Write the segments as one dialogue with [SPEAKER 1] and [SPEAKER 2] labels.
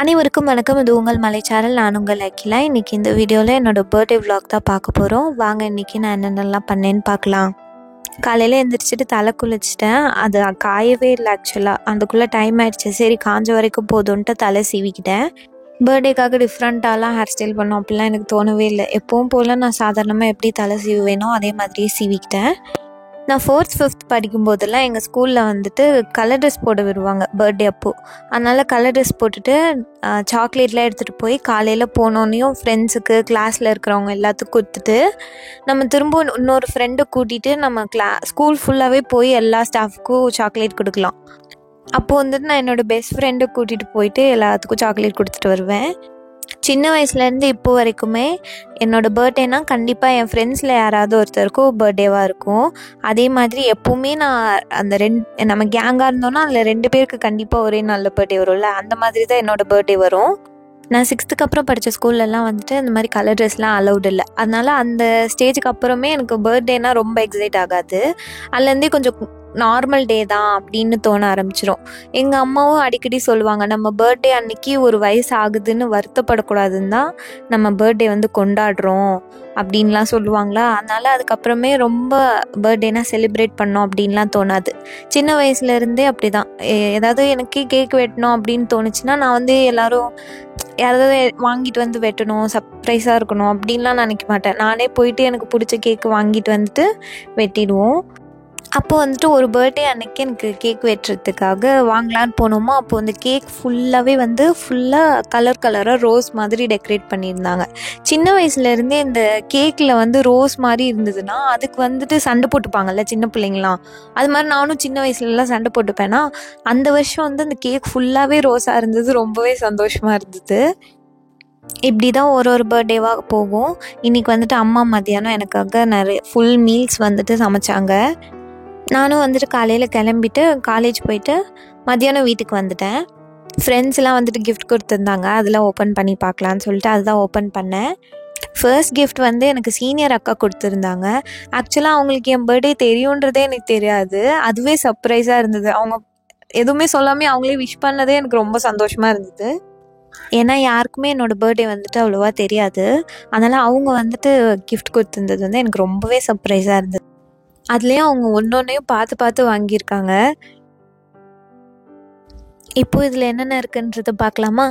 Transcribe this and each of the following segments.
[SPEAKER 1] அனைவருக்கும் வணக்கம். இது உங்கள் மலை சேனல். நான் உங்கள் அகிலா. இன்றைக்கி இந்த வீடியோவில் என்னோடய பர்த்டே விலாக் தான் பார்க்க போகிறோம். வாங்க இன்றைக்கி நான் என்னென்னலாம் பண்ணேன்னு பார்க்கலாம். காலையில் எழுந்திரிச்சிட்டு தலை குளிச்சிட்டேன். அது காயவே இல்லை. ஆக்சுவலாக அதுக்குள்ளே டைம் ஆகிடுச்சு. சரி காஞ்ச வரைக்கும் போதும்ன்ட்டு தலை சீவிக்கிட்டேன். பர்த்டேக்காக டிஃப்ரெண்ட்டாலாம் ஹேர் ஸ்டைல் பண்ணோம் அப்படிலாம் எனக்கு தோணவே இல்லை. எப்பவும் போல் நான் சாதாரணமாக எப்படி தலை சீவுவேனோ அதே மாதிரியே சீவிக்கிட்டேன். நான் 4th 5th படிக்கும்போதெல்லாம் எங்கள் ஸ்கூலில் வந்துட்டு கலர் ட்ரெஸ் போட விடுவாங்க பர்த்டே அப்போது. அதனால் கலர் ட்ரெஸ் போட்டுட்டு சாக்லேட்லாம் எடுத்துகிட்டு போய் காலையில் போனோன்னையும் ஃப்ரெண்ட்ஸுக்கு கிளாஸில் இருக்கிறவங்க எல்லாத்துக்கும் கொடுத்துட்டு நம்ம திரும்ப இன்னொரு ஃப்ரெண்டை கூட்டிகிட்டு நம்ம ஸ்கூல் ஃபுல்லாகவே போய் எல்லா ஸ்டாஃப்க்கும் சாக்லேட் கொடுக்கலாம். அப்போது வந்துட்டு நான் என்னோடய பெஸ்ட் ஃப்ரெண்டை கூட்டிகிட்டு போயிட்டு எல்லாத்துக்கும் சாக்லேட் கொடுத்துட்டு வருவேன். சின்ன வயசுலேருந்து இப்போ வரைக்குமே என்னோடய பர்த்டேனா கண்டிப்பாக என் ஃப்ரெண்ட்ஸில் யாராவது ஒருத்தருக்கும் பர்த்டேவாக இருக்கும். அதே மாதிரி எப்போவுமே நான் அந்த நம்ம கேங்காக இருந்தோன்னா அதில் 2 பேருக்கு கண்டிப்பாக ஒரே நல்ல பர்த்டே வரும்ல, அந்த மாதிரி தான் என்னோடய பர்த்டே வரும். நான் 6th அப்புறம் படித்த ஸ்கூல்லலாம் வந்துட்டு இந்த மாதிரி கலர் ட்ரெஸ்லாம் அலௌட் இல்லை. அதனால் அந்த ஸ்டேஜுக்கு அப்புறமே எனக்கு பர்த்டேனா ரொம்ப எக்ஸைட் ஆகாது. அதுலேருந்தே கொஞ்சம் நார்மல் டே தான் அப்படின்னு தோண ஆரம்பிச்சிடும். எங்கள் அம்மாவும் அடிக்கடி சொல்லுவாங்க, நம்ம பர்த்டே அன்னைக்கு ஒரு வயசு ஆகுதுன்னு வருத்தப்படக்கூடாதுன்னு தான் நம்ம பர்த்டே வந்து கொண்டாடுறோம் அப்படின்லாம் சொல்லுவாங்களா. அதனால் அதுக்கப்புறமே ரொம்ப பர்த்டேனா செலிப்ரேட் பண்ணோம் அப்படின்லாம் தோணாது. சின்ன வயசுலேருந்தே அப்படி தான். ஏதாவது எனக்கு கேக் வெட்டணும் அப்படின்னு தோணுச்சுன்னா நான் வந்து யாராவது வாங்கிட்டு வந்து வெட்டணும், சர்ப்ரைஸாக இருக்கணும் அப்படின்லாம் நினைக்க மாட்டேன். நானே போயிட்டு எனக்கு பிடிச்ச கேக்கு வாங்கிட்டு வந்துட்டு வெட்டிடுவோம். அப்போது வந்துட்டு ஒரு பர்த்டே அன்னைக்கு எனக்கு கேக் வெட்டுறதுக்காக வாங்கலான்னு போனோமோ, அப்போது அந்த கேக் ஃபுல்லாகவே வந்து கலராக ரோஸ் மாதிரி டெக்கரேட் பண்ணியிருந்தாங்க. சின்ன வயசுலேருந்தே இந்த கேக்கில் வந்து ரோஸ் மாதிரி இருந்ததுன்னா அதுக்கு வந்துட்டு சண்டை போட்டுப்பாங்கல்ல சின்ன பிள்ளைங்களாம். அது மாதிரி நானும் சின்ன வயசுலலாம் சண்டை போட்டுப்பேன்னா அந்த வருஷம் வந்து அந்த கேக் ஃபுல்லாகவே ரோஸாக இருந்தது. ரொம்பவே சந்தோஷமாக இருந்தது. இப்படி தான் ஒரு பர்த்டேவாக போகும். இன்றைக்கி வந்துட்டு அம்மா மதியானம் எனக்காக நிறைய ஃபுல் மீல்ஸ் வந்துட்டு சமைச்சாங்க. நானும் வந்துட்டு காலையில் கிளம்பிட்டு காலேஜ் போயிட்டு மதியானம் வீட்டுக்கு வந்துட்டேன். ஃப்ரெண்ட்ஸ்லாம் வந்துட்டு கிஃப்ட் கொடுத்துருந்தாங்க. அதெல்லாம் ஓப்பன் பண்ணி பார்க்கலான்னு சொல்லிட்டு அதுதான் ஓப்பன் பண்ணேன். ஃபர்ஸ்ட் கிஃப்ட் வந்து எனக்கு சீனியர் அக்கா கொடுத்துருந்தாங்க. ஆக்சுவலாக அவங்களுக்கு என் பர்த்டே தெரியுன்றதே எனக்கு தெரியாது. அதுவே சர்ப்ரைஸாக இருந்தது. அவங்க எதுவுமே சொல்லாமே அவங்களே விஷ் பண்ணதே எனக்கு ரொம்ப சந்தோஷமாக இருந்தது. ஏன்னா யாருக்குமே என்னோடய பர்த்டே வந்துட்டு அவ்வளோவா தெரியாது. அதனால் அவங்க வந்துட்டு கிஃப்ட் கொடுத்துருந்தது வந்து எனக்கு ரொம்பவே சர்ப்ரைஸாக இருந்தது. அதுலேயும் அவங்க ஒன்றொன்றையும் பார்த்து வாங்கியிருக்காங்க. இப்போது இதில் என்னென்ன இருக்குன்றதை பார்க்கலாமா?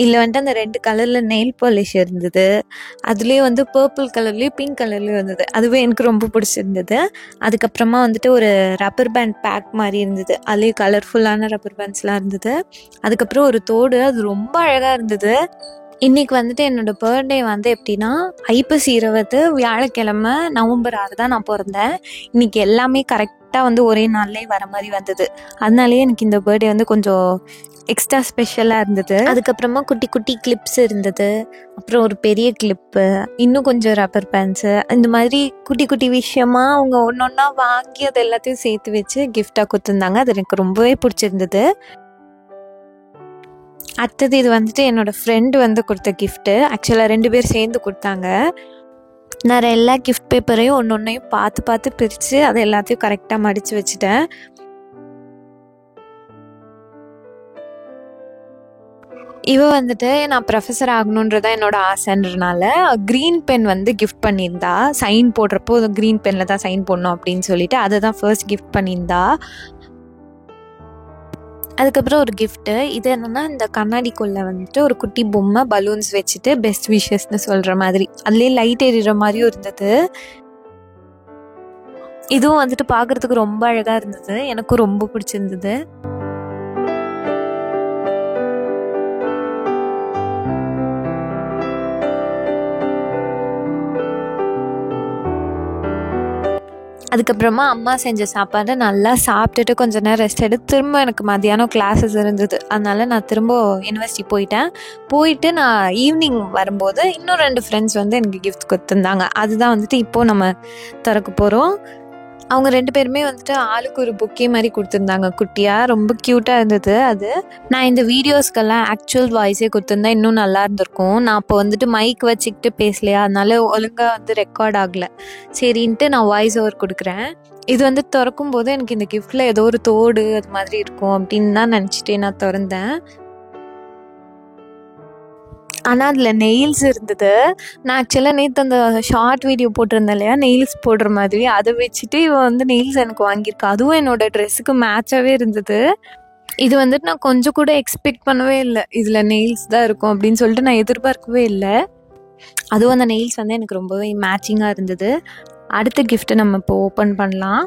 [SPEAKER 1] இதில் வந்துட்டு அந்த 2 கலரில் நெயில் பாலிஷ் இருந்தது. அதுலேயும் வந்து பர்பிள் கலர்லேயும் பிங்க் கலர்லேயும் இருந்தது. அதுவே எனக்கு ரொம்ப பிடிச்சிருந்தது. அதுக்கப்புறமா வந்துட்டு ஒரு ரப்பர் பேண்ட் பேக் மாதிரி இருந்தது. அதுலேயும் கலர்ஃபுல்லான ரப்பர் பேண்ட்ஸ்லாம் இருந்தது. அதுக்கப்புறம் ஒரு தோடு, அது ரொம்ப அழகாக இருந்தது. இன்றைக்கி வந்துட்டு என்னோடய பர்த்டே வந்து எப்படின்னா ஐப்பசி 20 வியாழக்கிழமை நவம்பர் 6 தான் நான் பிறந்தேன். இன்றைக்கி எல்லாமே கரெக்டாக வந்து ஒரே நாள்லேயே வர மாதிரி வந்தது. அதனாலேயே எனக்கு இந்த பர்த்டே வந்து கொஞ்சம் எக்ஸ்ட்ரா ஸ்பெஷலாக இருந்தது. அதுக்கப்புறமா குட்டி குட்டி கிளிப்ஸ் இருந்தது. அப்புறம் ஒரு பெரிய கிளிப்பு, இன்னும் கொஞ்சம் ரப்பர் பேண்ட்ஸு, இந்த மாதிரி குட்டி குட்டி விஷயமாக அவங்க ஒன்றா வாங்கி அது எல்லாத்தையும் சேர்த்து வச்சு கிஃப்டாக கொடுத்துருந்தாங்க. அது எனக்கு ரொம்பவே பிடிச்சிருந்தது. அடுத்தது இது வந்துட்டு என்னோடய ஃப்ரெண்டு வந்து கொடுத்த கிஃப்ட்டு. ஆக்சுவலாக 2 பேர் சேர்ந்து கொடுத்தாங்க. நான் எல்லா கிஃப்ட் பேப்பரையும் ஒன்றொன்றையும் பார்த்து பிரித்து அதை எல்லாத்தையும் கரெக்டாக மடித்து வச்சுட்டேன். இவ வந்துட்டு நான் ப்ரொஃபஸர் ஆகணுன்றதான் என்னோடய ஆசைன்றனால க்ரீன் பென் வந்து கிஃப்ட் பண்ணியிருந்தா. சைன் போடுறப்போ க்ரீன் பெனில் தான் சைன் போடணும் அப்படின்னு சொல்லிட்டு அதை தான் ஃபர்ஸ்ட் கிஃப்ட் பண்ணியிருந்தா. அதுக்கப்புறம் ஒரு கிஃப்ட்டு இது என்னென்னா, இந்த கண்ணாடிக்குள்ளே வந்துட்டு ஒரு குட்டி பொம்மை பலூன்ஸ் வச்சுட்டு பெஸ்ட் விஷஸ்ன்னு சொல்கிற மாதிரி அதுலேயே லைட் எறிகிற மாதிரியும் இருந்தது. இதுவும் வந்துட்டு பார்க்குறதுக்கு ரொம்ப அழகாக இருந்தது. எனக்கும் ரொம்ப பிடிச்சிருந்தது. அதுக்கப்புறமா அம்மா செஞ்ச சாப்பாடு நல்லா சாப்பிட்டுட்டு கொஞ்சம் நேரம் ரெஸ்ட் எடுத்து திரும்ப எனக்கு மதியானம் கிளாஸஸ் இருந்தது. அதனால் நான் திரும்ப யூனிவர்சிட்டி போயிட்டு நான் ஈவினிங் வரும்போது இன்னும் 2 ஃப்ரெண்ட்ஸ் வந்து எனக்கு கிஃப்ட் கொடுத்துருந்தாங்க. அதுதான் வந்துட்டு இப்போது நம்ம திறக்க போகிறோம். அவங்க 2 பேருமே வந்துட்டு ஆளுக்கு ஒரு புக்கே மாதிரி கொடுத்துருந்தாங்க. குட்டியாக ரொம்ப க்யூட்டாக இருந்தது. அது நான் இந்த வீடியோஸ்க்கெல்லாம் ஆக்சுவல் வாய்ஸே கொடுத்துருந்தா இன்னும் நல்லா இருந்திருக்கும். நான் அப்போ வந்துட்டு மைக் வச்சுக்கிட்டு பேசலையா, அதனால ஒழுங்காக வந்து ரெக்கார்ட் ஆகலை. சரின்ட்டு நான் வாய்ஸ் ஓவர் கொடுக்குறேன். இது வந்து திறக்கும் போது எனக்கு இந்த கிஃப்டில் ஏதோ ஒரு தோடு அது மாதிரி இருக்கும் அப்படின்னு தான் நினச்சிட்டே நான் திறந்தேன். ஆனால் அதில் நெயில்ஸ் இருந்தது. நான் ஆக்சுவலாக நேற்று அந்த ஷார்ட் வீடியோ போட்டிருந்தேன் இல்லையா, நெயில்ஸ் போடுற மாதிரி, அதை வச்சுட்டு இவன் வந்து நெயில்ஸ் எனக்கு வாங்கியிருக்கா. அதுவும் என்னோடய ட்ரெஸ்ஸுக்கு மேட்சாகவே இருந்தது. இது வந்துட்டு நான் கொஞ்சம் கூட எக்ஸ்பெக்ட் பண்ணவே இல்லை, இதில் நெயில்ஸ் தான் இருக்கும் அப்படின்னு சொல்லிட்டு நான் எதிர்பார்க்கவே இல்லை. அதுவும் அந்த நெயில்ஸ் வந்து எனக்கு ரொம்பவே மேட்சிங்காக இருந்தது. அடுத்த கிஃப்ட்டை நம்ம இப்போ ஓப்பன் பண்ணலாம்.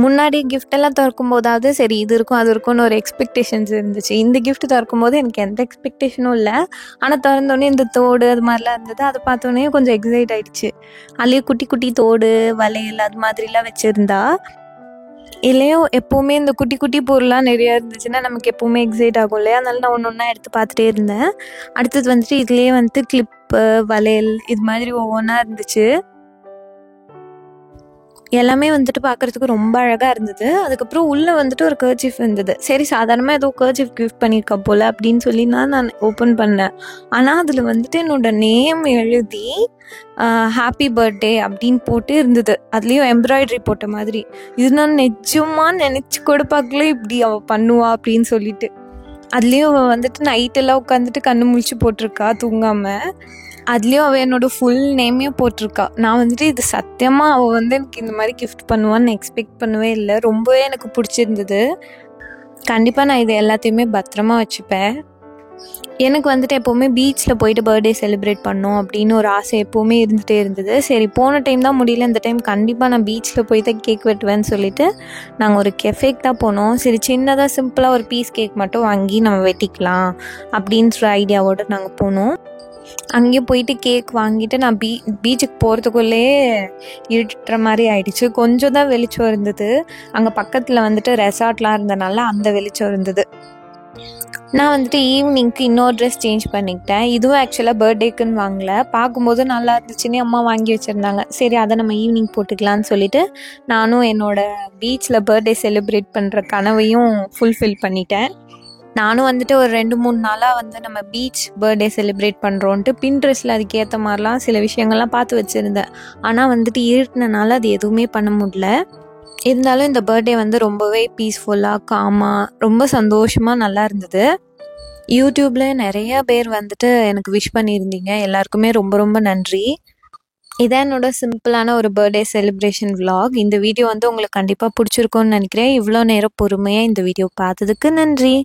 [SPEAKER 1] முன்னாடி கிஃப்டெல்லாம் திறக்கும் போதாவது சரி இது இருக்கும் அது இருக்கும்னு ஒரு எக்ஸ்பெக்டேஷன்ஸ் இருந்துச்சு. இந்த கிஃப்ட் திறக்கும் போது எனக்கு எந்த எக்ஸ்பெக்டேஷனும் இல்லை. ஆனால் திறந்தோடனே இந்த தோடு அது மாதிரிலாம் இருந்தது. அதை பார்த்தோன்னே கொஞ்சம் எக்ஸைட் ஆகிடுச்சு. அதுலேயே குட்டி குட்டி தோடு வளையல் அது மாதிரிலாம் வச்சுருந்தா. இல்லையோ எப்போவுமே இந்த குட்டி குட்டி பொருள்லாம் நிறையா இருந்துச்சுன்னா நமக்கு எப்போவுமே எக்ஸைட் ஆகும் இல்லையா, அதனால நான் ஒன்று ஒன்றா எடுத்து பார்த்துட்டே இருந்தேன். அடுத்தது வந்துட்டு இதுலேயே வந்துட்டு கிளிப்பு வளையல் இது மாதிரி ஒவ்வொன்றா இருந்துச்சு. எல்லாமே வந்துட்டு பார்க்குறதுக்கு ரொம்ப அழகாக இருந்தது. அதுக்கப்புறம் உள்ளே வந்துட்டு ஒரு கர்ச்சீஃப் இருந்தது. சரி சாதாரணமாக ஏதோ கர்ச்சீஃப் கிஃப்ட் பண்ணியிருக்கா போல் அப்படின்னு சொல்லி நான் ஓப்பன் பண்ணேன். ஆனால் அதில் வந்துட்டு என்னோடய நேம் எழுதி ஹாப்பி பர்த்டே அப்படின்னு போட்டு இருந்தது. அதுலேயும் எம்ப்ராய்டரி போட்ட மாதிரி. இது நான் நிஜமாக நினச்சி கூட பார்க்கல இப்படி அவள் பண்ணுவா அப்படின்னு சொல்லிட்டு. அதுலேயும் அவள் வந்துட்டு நைட்டெல்லாம் உட்காந்துட்டு கண்ணு முழிச்சு போட்டிருக்கா தூங்காமல். அதுலேயும் அவள் என்னோடய ஃபுல் நேமையும் போட்டிருக்கா. நான் வந்துட்டு இது சத்தியமாக அவள் வந்து எனக்கு இந்த மாதிரி கிஃப்ட் பண்ணுவான்னு எக்ஸ்பெக்ட் பண்ணவே இல்லை. ரொம்பவே எனக்கு பிடிச்சிருந்தது. கண்டிப்பாக நான் இது எல்லாத்தையுமே பத்திரமா வச்சுப்பேன். எனக்கு வந்துட்டு எப்போவுமே பீச்சில் போயிட்டு பர்த்டே செலிப்ரேட் பண்ணோம் அப்படின்னு ஒரு ஆசை எப்போவுமே இருந்துகிட்டே இருந்தது. சரி போன டைம் தான் முடியல, இந்த டைம் கண்டிப்பாக நான் பீச்சில் போய் தான் கேக் வெட்டுவேன்னு சொல்லிட்டு நாங்கள் ஒரு கெஃபேக்கு தான் போனோம். சரி சின்னதாக சிம்பிளாக ஒரு பீஸ் கேக் மட்டும் வாங்கி நம்ம வெட்டிக்கலாம் அப்படின்ற ஐடியாவோடு நாங்கள் போனோம். அங்கேயும் போயிட்டு கேக் வாங்கிட்டு நான் பீச்சுக்கு போகிறதுக்குள்ளேயே இருட்டுற மாதிரி ஆயிடுச்சு. கொஞ்சம் தான் வெளிச்சம் இருந்தது. அங்கே பக்கத்தில் வந்துட்டு ரெசார்ட்லாம் இருந்தனால அந்த வெளிச்சம் இருந்தது. நான் வந்துட்டு ஈவினிங்க்கு இன்னொரு ட்ரெஸ் சேஞ்ச் பண்ணிக்கிட்டேன். இதுவும் ஆக்சுவலாக பர்த்டேக்குன்னு வாங்கலை, பார்க்கும்போது நல்லா இருந்துச்சுன்னு அம்மா வாங்கி வச்சுருந்தாங்க. சரி அதை நம்ம ஈவினிங் போட்டுக்கலான்னு சொல்லிட்டு நானும் என்னோடய பீச்சில் பர்த்டே செலிப்ரேட் பண்ணுற கனவையும் ஃபுல்ஃபில் பண்ணிட்டேன். நானும் வந்துட்டு ஒரு 2-3 நாளாக வந்து நம்ம பீச் பர்த்டே செலிப்ரேட் பண்ணுறோன்ட்டு பின்ட்ரெஸ்ட்டில் அதுக்கேற்ற மாதிரிலாம் சில விஷயங்கள்லாம் பார்த்து வச்சுருந்தேன். ஆனால் வந்துட்டு இருட்டினால அது எதுவுமே பண்ண முடியல. இருந்தாலும் இந்த பர்த்டே வந்து ரொம்பவே பீஸ்ஃபுல்லாக காமாக ரொம்ப சந்தோஷமாக நல்லா இருந்தது. யூடியூப்பில் நிறையா பேர் வந்துட்டு எனக்கு விஷ் பண்ணியிருந்தீங்க. எல்லாருக்குமே ரொம்ப ரொம்ப நன்றி. இதான் என்னோட சிம்பிளான ஒரு பர்த்டே செலிப்ரேஷன் vlog. இந்த வீடியோ வந்து உங்களுக்கு கண்டிப்பாக பிடிச்சிருக்கும்னு நினைக்கிறேன். இவ்வளோ நேரம் பொறுமையாக இந்த வீடியோ பார்த்ததுக்கு நன்றி.